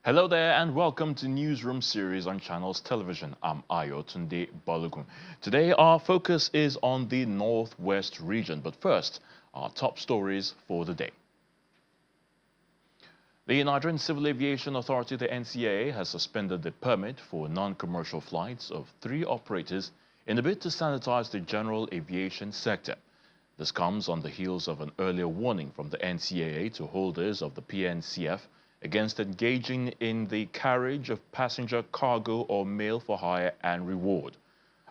Hello there and welcome to Newsroom series on Channels Television. I'm Ayotunde Balogun. Today our focus is on the Northwest region, but first, our top stories for the day. The Nigerian Civil Aviation Authority, the NCAA, has suspended the permit for non-commercial flights of 3 operators in a bid to sanitize the general aviation sector. This comes on the heels of an earlier warning from the NCAA to holders of the PNCF against engaging in the carriage of passenger cargo or mail for hire and reward.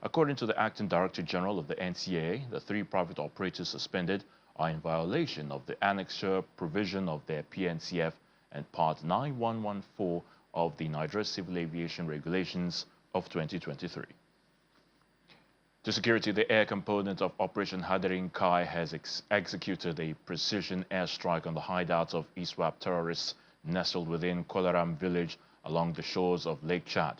According to the Acting Director General of the NCAA, the 3 private operators suspended are in violation of the annexure provision of their PNCF and Part 9114 of the Nigeria Civil Aviation Regulations of 2023. To security, the air component of Operation Hadarin Kai has executed a precision airstrike on the hideouts of ISWAP terrorists nestled within Kolaram village along the shores of Lake Chad.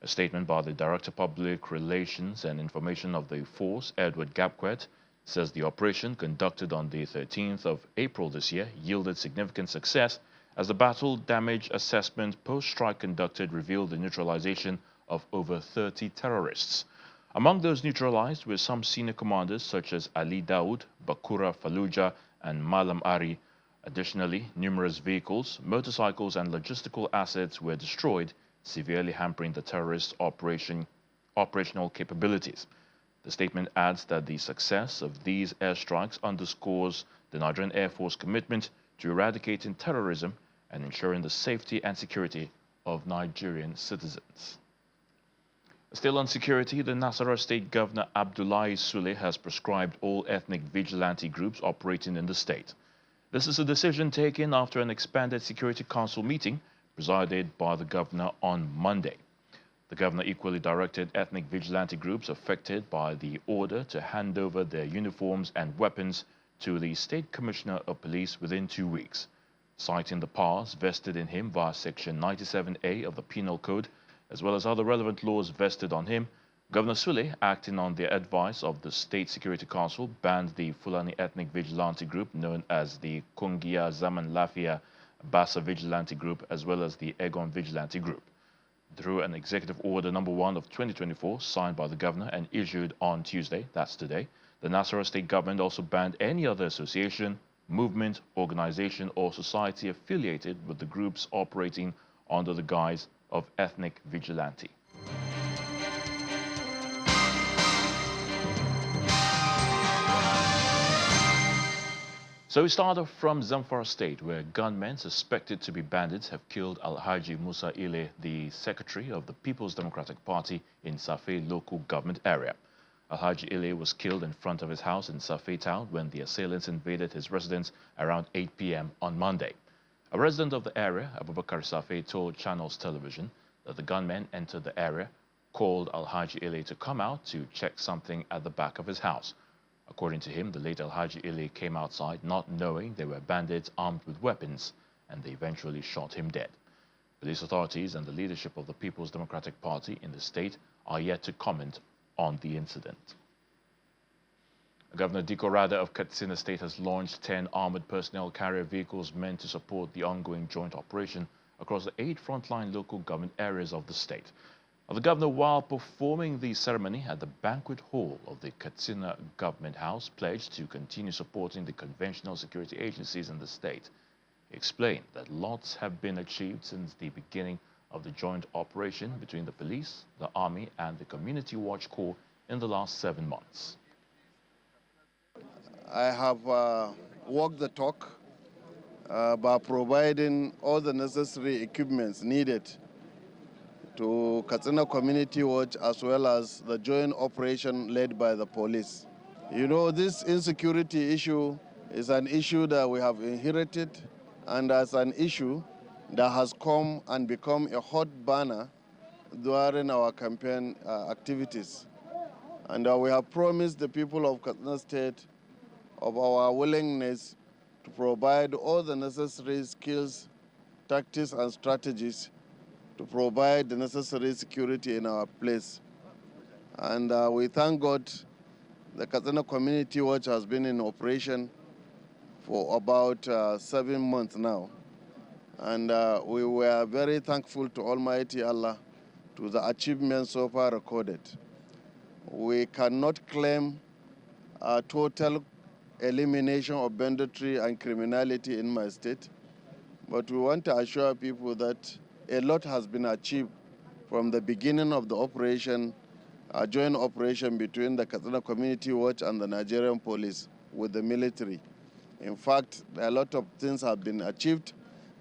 A statement by the Director of Public Relations and Information of the force, Edward Gapquet, says the operation conducted on the 13th of April this year yielded significant success as the battle damage assessment post-strike conducted revealed the neutralization of over 30 terrorists. Among those neutralized were some senior commanders such as Ali Daoud, Bakura Fallujah, and Malam Ari. Additionally, numerous vehicles, motorcycles, and logistical assets were destroyed, severely hampering the terrorists' operational capabilities. The statement adds that the success of these airstrikes underscores the Nigerian Air Force commitment to eradicating terrorism and ensuring the safety and security of Nigerian citizens. Still on security, the Nasarawa State Governor Abdullahi Sule has proscribed all ethnic vigilante groups operating in the state. This is a decision taken after an expanded Security Council meeting presided by the governor on Monday. The governor equally directed ethnic vigilante groups affected by the order to hand over their uniforms and weapons to the State Commissioner of Police within 2 weeks. Citing the powers vested in him via Section 97A of the Penal Code, as well as other relevant laws vested on him, Governor Sule, acting on the advice of the State Security Council, banned the Fulani ethnic vigilante group known as the Kungiya Zaman Lafia Bassa Vigilante Group, as well as the Egon Vigilante Group. Through an Executive Order No. 1 of 2024, signed by the governor and issued on Tuesday, that's today, the Nasarawa State government also banned any other association, movement, organization, or society affiliated with the groups operating under the guise of ethnic vigilante. So we start off from Zamfara State, where gunmen suspected to be bandits have killed Alhaji Musa Ile, the secretary of the People's Democratic Party in Safe local government area. Alhaji Ile was killed in front of his house in Safe town when the assailants invaded his residence around 8 p.m. on Monday. A resident of the area, Abubakar Safe, told Channels Television that the gunmen entered the area, called Alhaji Ile to come out to check something at the back of his house. According to him, the late Alhaji Ile came outside not knowing they were bandits armed with weapons, and they eventually shot him dead. Police authorities and the leadership of the People's Democratic Party in the state are yet to comment on the incident. Governor Diko Rada of Katsina State has launched 10 armored personnel carrier vehicles meant to support the ongoing joint operation across the 8 frontline local government areas of the state. The governor, while performing the ceremony at the banquet hall of the Katsina Government House, pledged to continue supporting the conventional security agencies in the state. He explained that lots have been achieved since the beginning of the joint operation between the police, the army, and the Community Watch Corps in the last 7 months. I have walked the talk by providing all the necessary equipments needed to Katsina Community Watch as well as the joint operation led by the police. You know, this insecurity issue is an issue that we have inherited, and as an issue that has come and become a hot banner during our campaign activities. And we have promised the people of Katsina State of our willingness to provide all the necessary skills, tactics, and strategies to provide the necessary security in our place. And we thank God the Katsina Community Watch has been in operation for about 7 months now. And we were very thankful to Almighty Allah to the achievements so far recorded. We cannot claim a total elimination of banditry and criminality in my state, but we want to assure people that a lot has been achieved from the beginning of the operation, a joint operation between the Katsina Community Watch and the Nigerian police with the military. In fact, a lot of things have been achieved,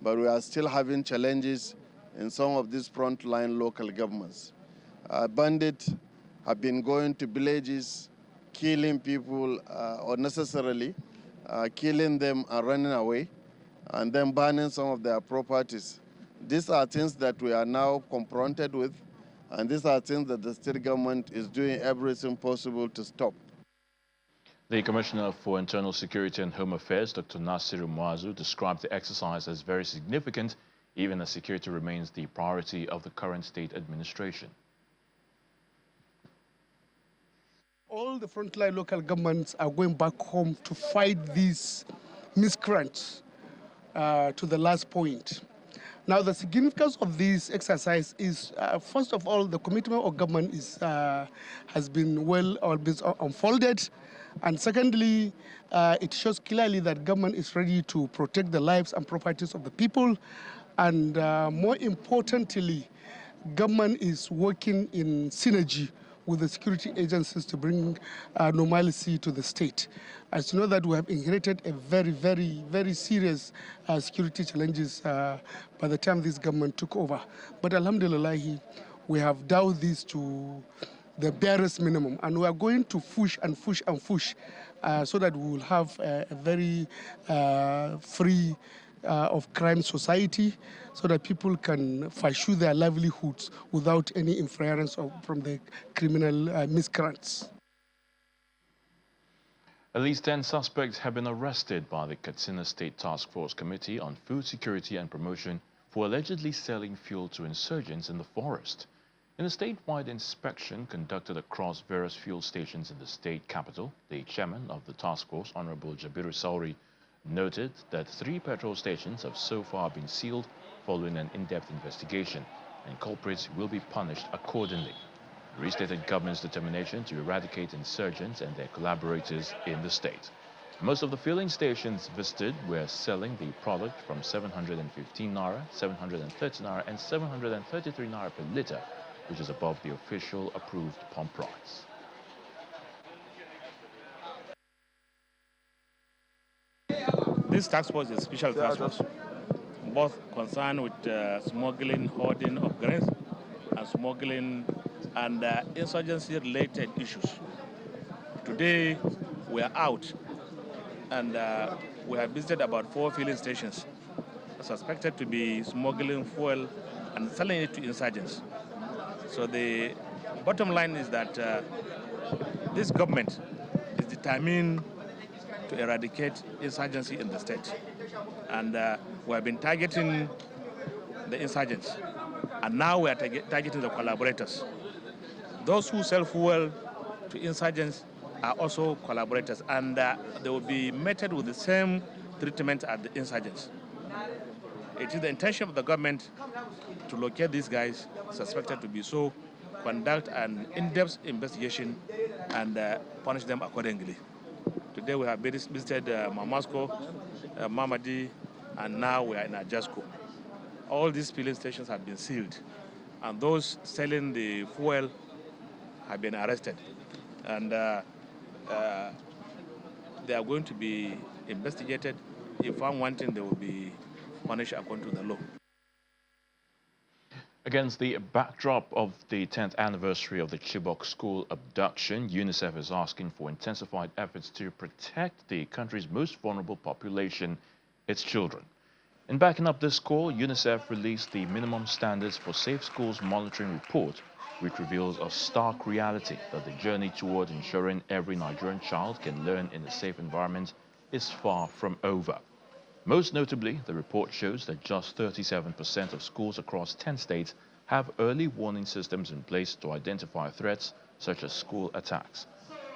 but we are still having challenges in some of these frontline local governments. Bandits have been going to villages, killing people unnecessarily, killing them and running away, and then burning some of their properties. These are things that we are now confronted with, and these are things that the state government is doing everything possible to stop. The Commissioner for Internal Security and Home Affairs, Dr. Nasiru Muazu, described the exercise as very significant, even as security remains the priority of the current state administration. All the frontline local governments are going back home to fight these miscreants to the last point. Now, the significance of this exercise is, first of all, the commitment of government has been well unfolded. And secondly, it shows clearly that government is ready to protect the lives and properties of the people. And more importantly, government is working in synergy with the security agencies to bring normalcy to the state. As you know that we have inherited a very serious security challenges by the time this government took over. But alhamdulillah, we have dialed this to the barest minimum, and we are going to push so that we will have a very free of crime society, so that people can pursue their livelihoods without any interference from the criminal miscreants. At least 10 suspects have been arrested by the Katsina State Task Force Committee on Food Security and Promotion for allegedly selling fuel to insurgents in the forest. In a statewide inspection conducted across various fuel stations in the state capital, the chairman of the task force, Honorable Jabiru Sauri, noted that 3 petrol stations have so far been sealed following an in-depth investigation, and culprits will be punished accordingly. He restated government's determination to eradicate insurgents and their collaborators in the state. Most of the filling stations visited were selling the product from 715 naira, 730 naira and 733 naira per litre, which is above the official approved pump price. This task force is a special task force, both concerned with smuggling, hoarding of grains, and smuggling and insurgency-related issues. Today, we are out, and we have visited about 4 filling stations suspected to be smuggling fuel and selling it to insurgents. So the bottom line is that this government is determined to eradicate insurgency in the state. And we have been targeting the insurgents. And now we are targeting the collaborators. Those who sell fuel to insurgents are also collaborators, and they will be meted with the same treatment as the insurgents. It is the intention of the government to locate these guys suspected to be so, conduct an in-depth investigation, and punish them accordingly. Today we have visited Mamasko, Mamadi, and now we are in Ajasco. All these filling stations have been sealed, and those selling the fuel have been arrested. And they are going to be investigated. If found wanting, they will be punished according to the law. Against the backdrop of the 10th anniversary of the Chibok school abduction, UNICEF is asking for intensified efforts to protect the country's most vulnerable population, its children. In backing up this call, UNICEF released the Minimum Standards for Safe Schools Monitoring Report, which reveals a stark reality that the journey toward ensuring every Nigerian child can learn in a safe environment is far from over. Most notably, the report shows that just 37% of schools across 10 states have early warning systems in place to identify threats such as school attacks.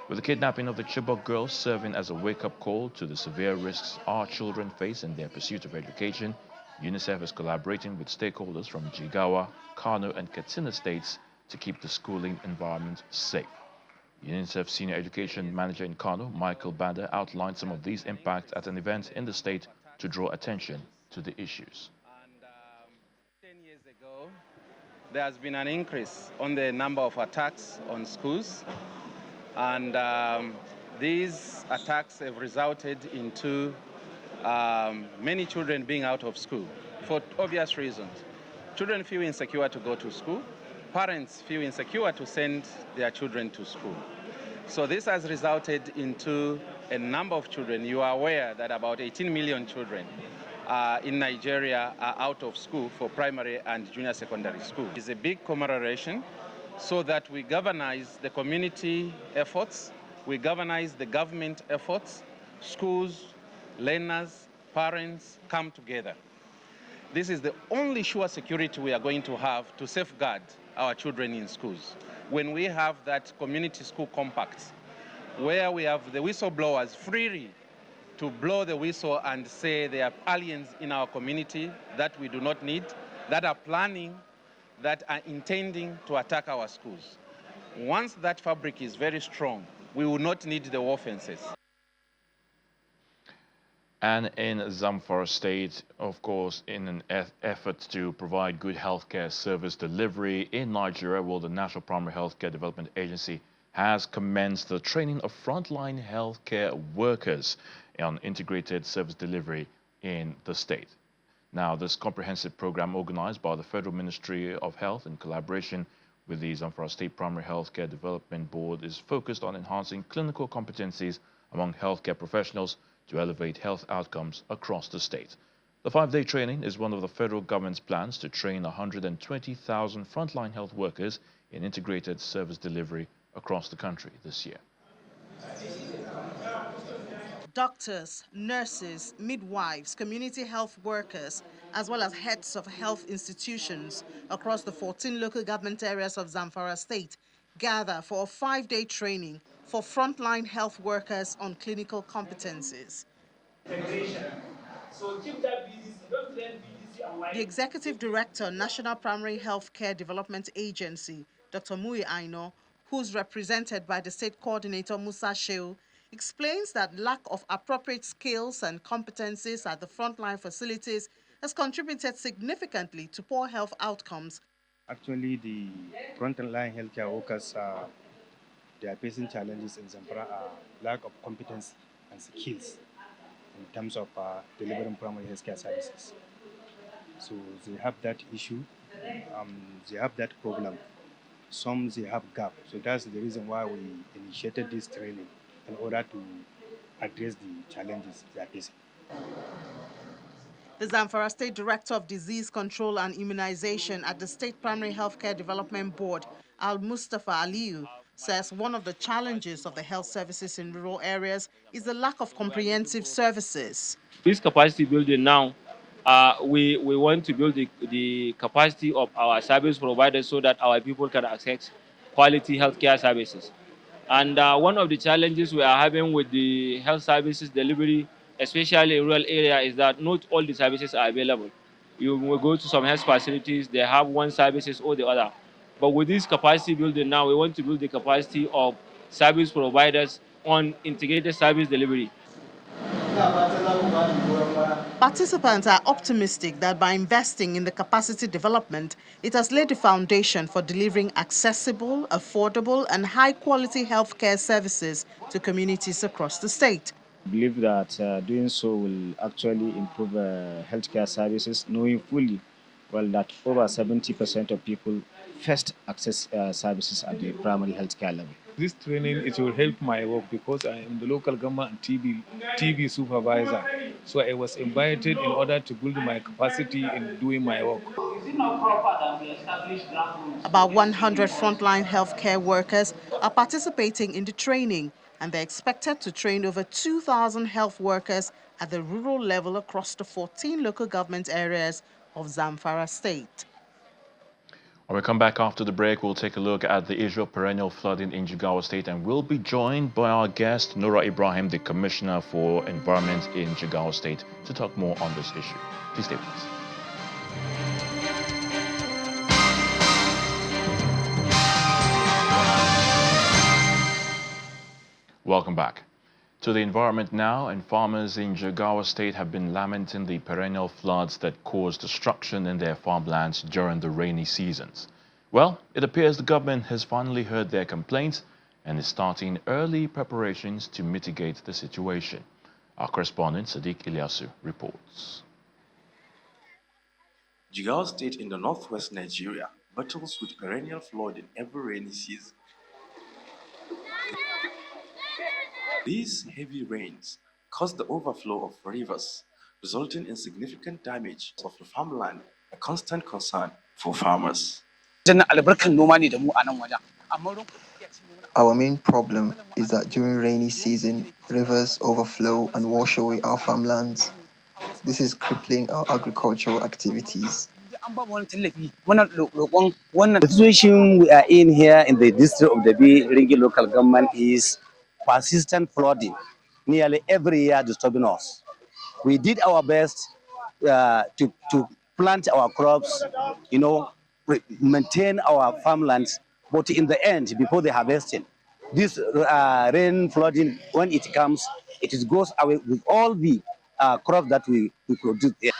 With the kidnapping of the Chibok girls serving as a wake-up call to the severe risks our children face in their pursuit of education, UNICEF is collaborating with stakeholders from Jigawa, Kano and Katsina states to keep the schooling environment safe. UNICEF Senior Education Manager in Kano, Michael Banda, outlined some of these impacts at an event in the state to draw attention to the issues. 10 years ago, there has been an increase on the number of attacks on schools, and these attacks have resulted into many children being out of school for obvious reasons. Children feel insecure to go to school. Parents feel insecure to send their children to school. So this has resulted into a number of children. You are aware that about 18 million children in Nigeria are out of school for primary and junior secondary school. It's a big commemoration so that we galvanize the community efforts, we galvanize the government efforts, schools, learners, parents come together. This is the only sure security we are going to have to safeguard our children in schools. When we have that community school compact, where we have the whistleblowers freely to blow the whistle and say there are aliens in our community that we do not need, that are planning, that are intending to attack our schools. Once that fabric is very strong, we will not need the offenses. And in Zamfara State, of course, in an effort to provide good healthcare service delivery in Nigeria, well, the National Primary Healthcare Development Agency has commenced the training of frontline healthcare workers on integrated service delivery in the state. Now, this comprehensive program organized by the Federal Ministry of Health in collaboration with the Zamfara State Primary Healthcare Development Board is focused on enhancing clinical competencies among healthcare professionals to elevate health outcomes across the state. The 5-day training is one of the federal government's plans to train 120,000 frontline health workers in integrated service delivery across the country this year. Doctors, nurses, midwives, community health workers, as well as heads of health institutions across the 14 local government areas of Zamfara State gather for a 5-day training for frontline health workers on clinical competencies. The Executive Director, National Primary Healthcare Development Agency, Dr. Mui Aino, who's represented by the State Coordinator Musa Shehu, explains that lack of appropriate skills and competencies at the frontline facilities has contributed significantly to poor health outcomes. Actually, the frontline healthcare workers, they are facing challenges in Zamfara are lack of competence and skills in terms of delivering primary healthcare services. So they have that issue, they have that problem. Some they have gap. So that's the reason why we initiated this training in order to address the challenges they are facing. The Zamfara State Director of Disease Control and Immunization at the State Primary Healthcare Development Board, Al-Mustafa Aliyu, says one of the challenges of the health services in rural areas is the lack of comprehensive services. This capacity building now, we want to build the capacity of our service providers so that our people can access quality healthcare services. And one of the challenges we are having with the health services delivery, especially in rural area, is that not all the services are available. You will go to some health facilities, they have one services or the other. But with this capacity building now, we want to build the capacity of service providers on integrated service delivery. Participants are optimistic that by investing in the capacity development, it has laid the foundation for delivering accessible, affordable, and high-quality healthcare services to communities across the state. I believe that doing so will actually improve healthcare services, knowing fully well that over 70% of people first access services at the primary healthcare level. This training, it will help my work because I am the local government TB supervisor. So I was invited in order to build my capacity in doing my work. About 100 frontline healthcare workers are participating in the training, and they're expected to train over 2,000 health workers at the rural level across the 14 local government areas of Zamfara State. When we come back after the break, we'll take a look at the issue of perennial flooding in Jigawa State, and we'll be joined by our guest, Nora Ibrahim, the Commissioner for Environment in Jigawa State, to talk more on this issue. Please stay with us. Welcome back. To the environment now, and farmers in Jigawa State have been lamenting the perennial floods that cause destruction in their farmlands during the rainy seasons. Well, it appears the government has finally heard their complaints and is starting early preparations to mitigate the situation. Our correspondent Sadiq Ilyasu reports. Jigawa State in the northwest Nigeria battles with perennial flooding every rainy season. These heavy rains cause the overflow of rivers, resulting in significant damage of the farmland, a constant concern for farmers. Our main problem is that during rainy season, rivers overflow and wash away our farmlands. This is crippling our agricultural activities. The situation we are in here in the district of the Ringi local government is persistent flooding, nearly every year disturbing us. We did our best to plant our crops, maintain our farmlands, but in the end, before the harvesting, this rain flooding, when it comes, it goes away with all the crops that we produce here.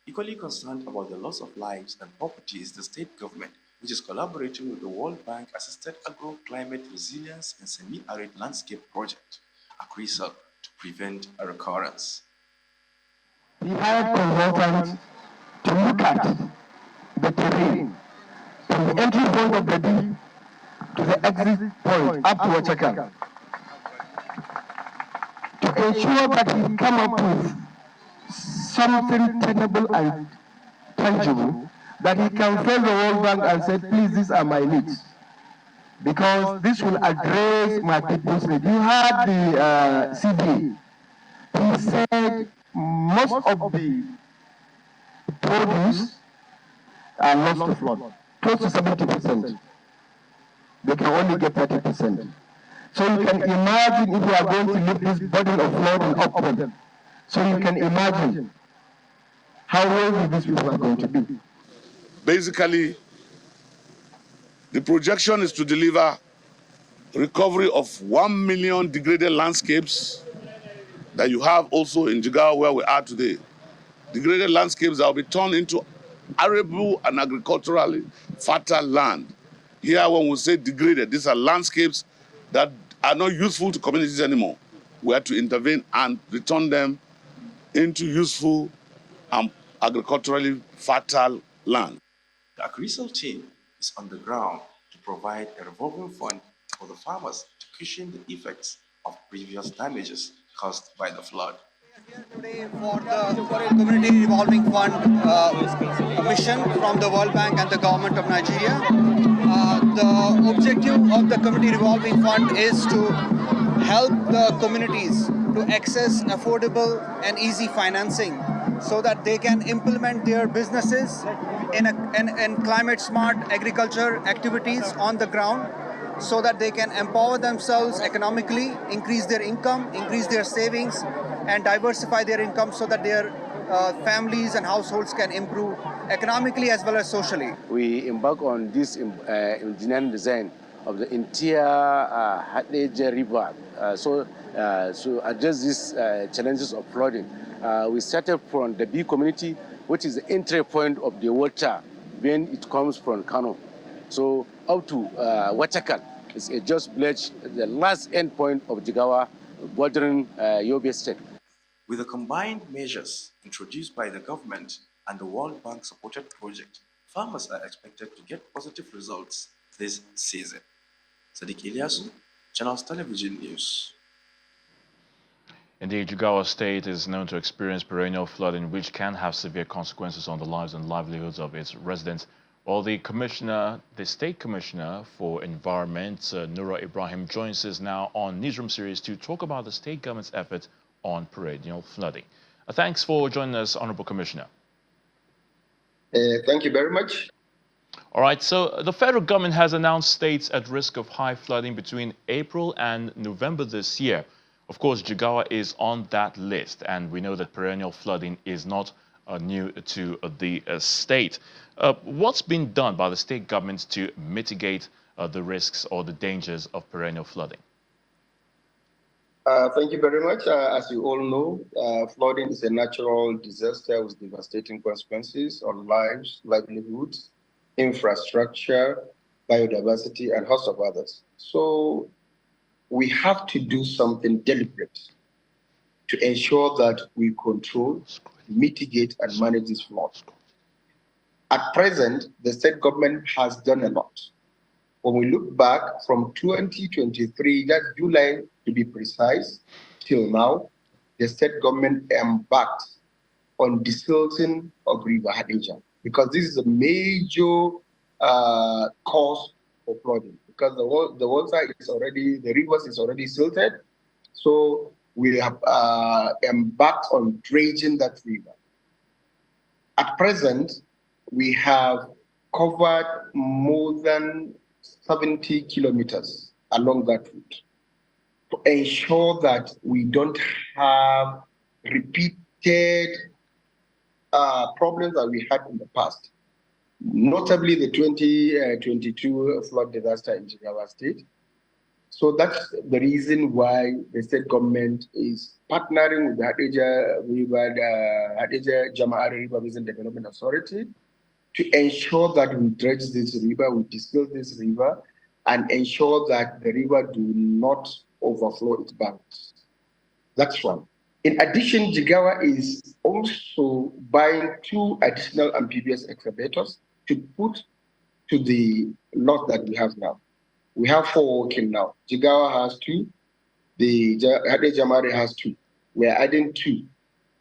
Equally concerned about the loss of lives and property is the state government, which is collaborating with the World Bank Assisted Agro-Climate Resilience and Semi-Arid Landscape Project, a crucial to prevent a recurrence. We hired consultants to look at the terrain from the entry point of the D to the exit point up to Wachakal to ensure that we come up with something tenable and tangible that he can face the World Bank and say, please, these are my needs. Because this will address my people's needs. You had the CDA. He said most of the produce are lost to flood, close to 70%. They can only get 30%. So you can imagine if you are going to lift this burden of flooding up on them. So you can imagine how wealthy these people are going to be. Basically, the projection is to deliver recovery of 1 million degraded landscapes that you have also in Jigawa where we are today. Degraded landscapes that will be turned into arable and agriculturally fertile land. Here when we say degraded, these are landscapes that are not useful to communities anymore. We have to intervene and return them into useful and agriculturally fertile land. The crucial team is on the ground to provide a revolving fund for the farmers to cushion the effects of previous damages caused by the flood. Today for the Community Revolving Fund mission from the World Bank and the Government of Nigeria. The objective of the Community Revolving Fund is to help the communities to access affordable and easy financing so that they can implement their businesses in climate smart agriculture activities on the ground, so that they can empower themselves economically, increase their income, increase their savings, and diversify their income so that their families and households can improve economically as well as socially. We embark on this engineering design of the entire Hadej River. So address these challenges of flooding, we started from the B community, which is the entry point of the water when it comes from Kano. So up to Wachakal is a just village, the last end point of Jigawa, bordering Yobe State. With the combined measures introduced by the government and the World Bank supported project, farmers are expected to get positive results this season. Sadiq Ilyasu, Channels Television News. Indeed, Jigawa State is known to experience perennial flooding, which can have severe consequences on the lives and livelihoods of its residents. Well, the State Commissioner for Environment, Nura Ibrahim, joins us now on Newsroom series to talk about the state government's efforts on perennial flooding. Thanks for joining us, Honorable Commissioner. Thank you very much. All right, so the federal government has announced states at risk of high flooding between April and November this year. Of course, Jigawa is on that list, and we know that perennial flooding is not new to the state. What's been done by the state governments to mitigate the risks or the dangers of perennial flooding? Thank you very much. As you all know, flooding is a natural disaster with devastating consequences on lives, livelihoods, infrastructure, biodiversity, and host of others. So we have to do something deliberate to ensure that we control, mitigate, and manage this flood. At present, the state government has done a lot. When we look back from 2023, that's July to be precise, till now, the state government embarked on desilting of River Hadija, because this is a major cause for flooding, because the water is already, the rivers is already silted. So we have embarked on dredging that river. At present, we have covered more than 70 kilometers along that route to ensure that we don't have repeated problems that we had in the past, notably the 2022 flood disaster in Jigawa State. So that's the reason why the state government is partnering with the Hadija River, Hadija Jama'ari River Basin Development Authority to ensure that we dredge this river, we distill this river, and ensure that the river do not overflow its banks. That's one. In addition, Jigawa is also buying 2 additional amphibious excavators to put to the lot that we have now. We have 4 working now. Jigawa has 2. The Hade Jamari has 2. We are adding 2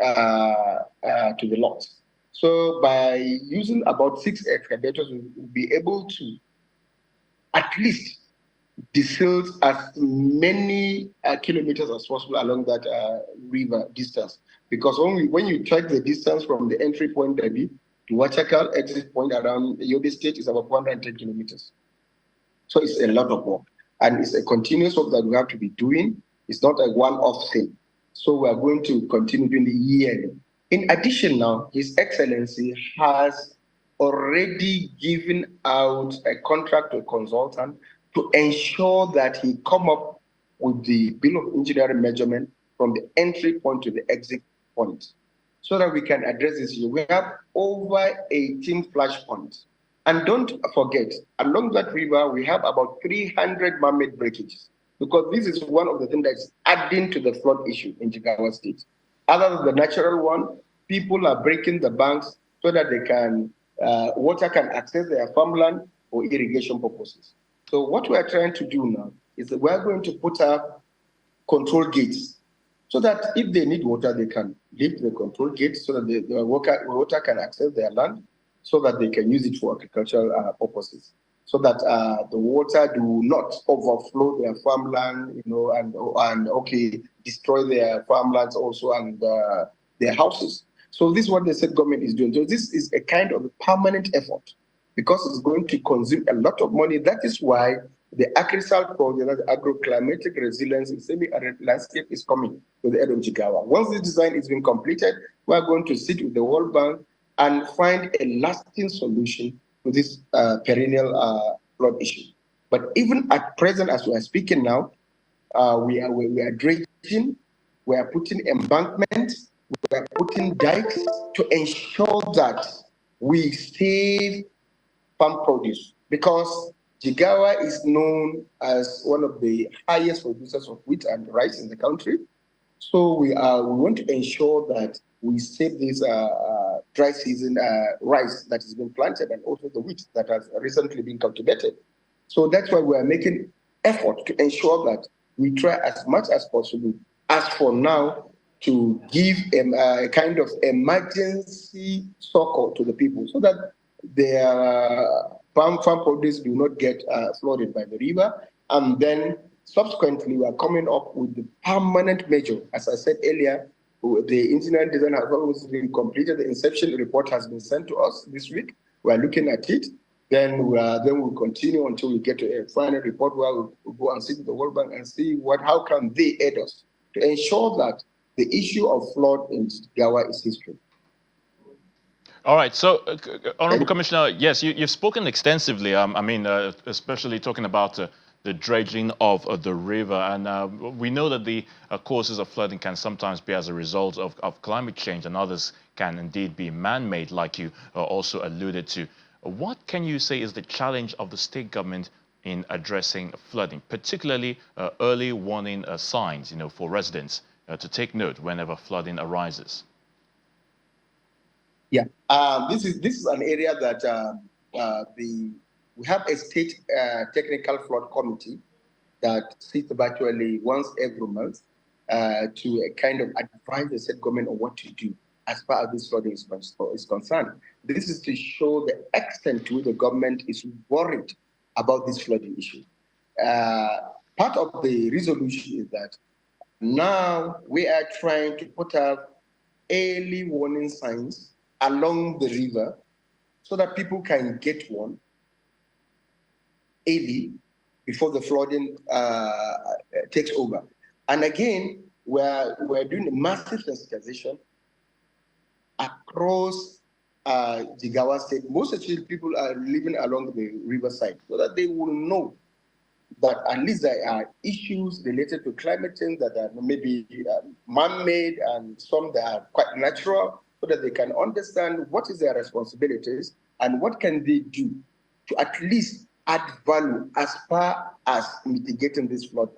to the lot. So by using about 6 excavators, we'll be able to at least desilt as many kilometers as possible along that river distance. Because when you track the distance from the entry point Dabi to Wachakal exit point around Yobe State is about 110 kilometers. So it's a lot of work. And it's a continuous work that we have to be doing. It's not a one-off thing. So we are going to continue doing the yearly. In addition now, His Excellency has already given out a contract to a consultant to ensure that he come up with the bill of engineering measurement from the entry point to the exit point so that we can address this issue. We have over 18 flash points. And don't forget, along that river, we have about 300 man-made breakages, because this is one of the things that's adding to the flood issue in Jigawa State. Other than the natural one, people are breaking the banks so that they can, water can access their farmland for irrigation purposes. So what we are trying to do now is that we are going to put up control gates so that if they need water, they can lift the control gates so that the water can access their land, so that they can use it for agricultural purposes, so that the water do not overflow their farmland, and destroy their farmlands also and their houses. So this is what the state government is doing. So this is a kind of a permanent effort, because it's going to consume a lot of money. That is why the AgriSal project, the agroclimatic resilience in semi-arid landscape, is coming to the end of Jigawa. Once the design is being completed, we are going to sit with the World Bank and find a lasting solution to this perennial flood issue. But even at present, as we are speaking now, we are dredging, we are putting embankments, we are putting dikes to ensure that we save farm produce, because Jigawa is known as one of the highest producers of wheat and rice in the country. So we want to ensure that we save this dry season rice that has been planted, and also the wheat that has recently been cultivated. So that's why we are making effort to ensure that we try as much as possible, as for now, to give a kind of emergency succor to the people, so that their farm produce do not get flooded by the river. And then subsequently, we are coming up with the permanent measure. As I said earlier, the engineering design has always been completed. The inception report has been sent to us this week. We are looking at it. Then we'll continue until we get to a final report where we'll go and see the World Bank and see how can they aid us to ensure that the issue of flood in Jigawa is history. All right. So, Honorable Commissioner, yes, you've spoken extensively. Especially talking about the dredging of the river. And we know that the causes of flooding can sometimes be as a result of climate change, and others can indeed be man-made, like you also alluded to. What can you say is the challenge of the state government in addressing flooding, particularly early warning signs, for residents to take note whenever flooding arises? Yeah, this is an area that we have a state technical flood committee that sits virtually once every month to kind of advise the state government on what to do as far as this flooding is concerned. This is to show the extent to which the government is worried about this flooding issue. Part of the resolution is that now we are trying to put up early warning signs along the river so that people can get one early before the flooding takes over. And again, we're doing a massive sensitization across Jigawa State. Most of the people are living along the riverside so that they will know that at least there are issues related to climate change that are maybe man-made and some that are quite natural, so that they can understand what is their responsibilities and what can they do to at least add value as far as mitigating this flood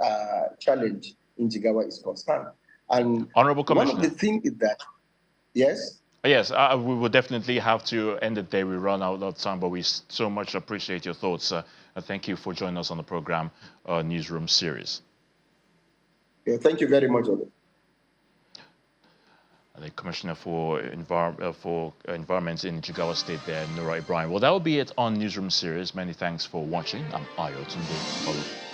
challenge in Jigawa is concerned. And Honorable Commissioner, one of the things is that, yes? Yes, we will definitely have to end it there. We run out of time, but we so much appreciate your thoughts. Thank you for joining us on the program Newsroom series. Yeah, thank you very much, Ole. The Commissioner for Environment in Jigawa State there, Nura Ibrahim. Well, that will be it on Newsroom series. Many thanks for watching. I'm Ayo Tunde.